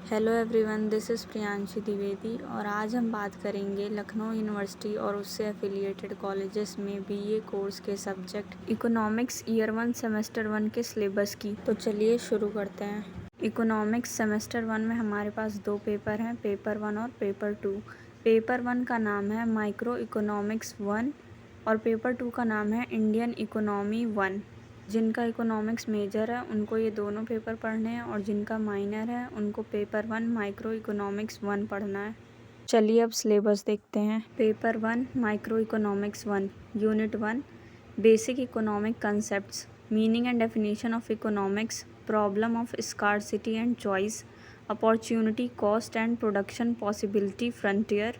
Hello everyone, this is Priyanshi Dwivedi और आज हम बात करेंगे लखनऊ यूनिवर्सिटी और उससे एफिलिएटेड कॉलेजेस में बीए कोर्स के सब्जेक्ट इकोनॉमिक्स ईयर 1 सेमेस्टर 1 के सिलेबस की। तो चलिए शुरू करते हैं। इकोनॉमिक्स सेमेस्टर 1 में हमारे पास 2 पेपर हैं, पेपर 1 और पेपर 2। पेपर 1 का नाम है माइक्रो इकोनॉमिक्स 1 और पेपर 2 का नाम है इंडियन इकोनॉमी 1। जिनका इकोनॉमिक्स मेजर है उनको ये दोनों पेपर पढ़ने हैं और जिनका माइनर है उनको पेपर 1 माइक्रो इकोनॉमिक्स 1 पढ़ना है। चलिए अब सिलेबस देखते हैं। Paper 1 micro economics 1 unit 1 basic economic concepts, meaning and definition of economics, problem of scarcity and choice, opportunity cost and production possibility frontier,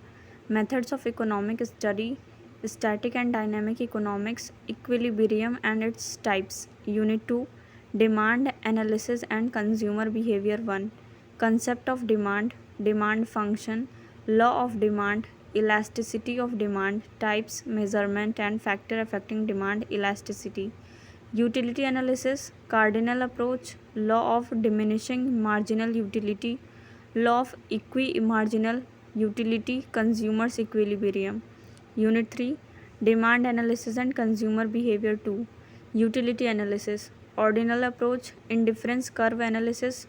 methods of economic study, static and dynamic economics, equilibrium and its types. Unit 2 demand analysis and consumer behavior 1 concept of demand, demand function, law of demand, elasticity of demand, types, measurement and factor affecting demand elasticity. Utility analysis, cardinal approach, law of diminishing marginal utility, law of equi-marginal utility, consumers equilibrium. Unit 3 demand analysis and consumer behavior 2 utility analysis, ordinal approach, indifference curve analysis,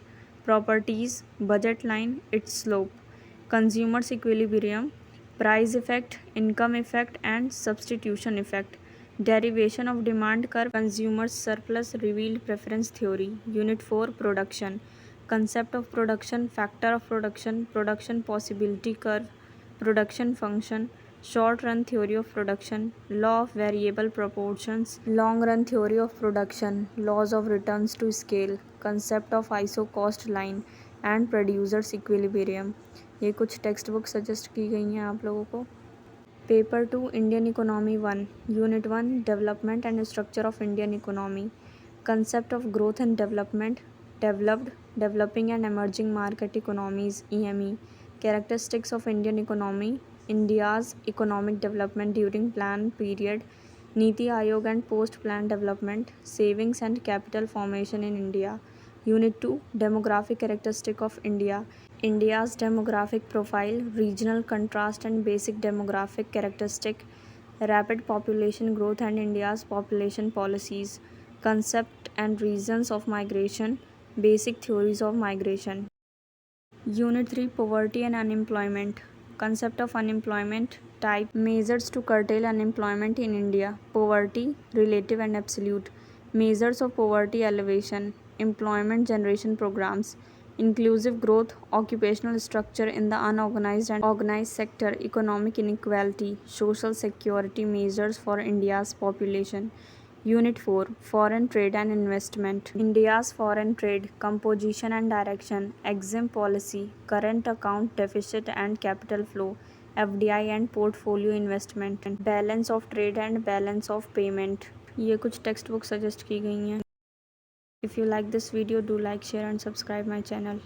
properties, budget line, its slope, consumers equilibrium, price effect, income effect and substitution effect, derivation of demand curve, consumers surplus revealed preference theory. Unit 4 production, concept of production, factor of production, production possibility curve, production function, short run theory of production, law of variable proportions, long run theory of production, laws of returns to scale, concept of iso cost line and producers equilibrium. ये कुछ text book suggest की गई हैं आप लोगों को। Paper 2 Indian economy 1 unit 1 development and structure of Indian economy, concept of growth and development, developed, developing and emerging market economies EME, characteristics of Indian economy, India's economic development during plan period, Niti Aayog and post-plan development, savings and capital formation in India. Unit 2 demographic characteristic of India, India's demographic profile, regional contrast and basic demographic characteristic, rapid population growth and India's population policies, concept and reasons of migration, basic theories of migration. Unit 3 poverty and unemployment, concept of unemployment, type, measures to curtail unemployment in India, poverty relative and absolute, measures of poverty elevation, employment generation programs, inclusive growth, occupational structure in the unorganized and organized sector, economic inequality, social security measures for India's population. Unit 4 Foreign Trade and Investment, India's foreign trade, composition and direction, EXIM policy, current account deficit and capital flow, FDI and portfolio investment, balance of trade and balance of payment. ये कुछ text book suggest की गई हैं। If you like this video, do like, share and subscribe my channel.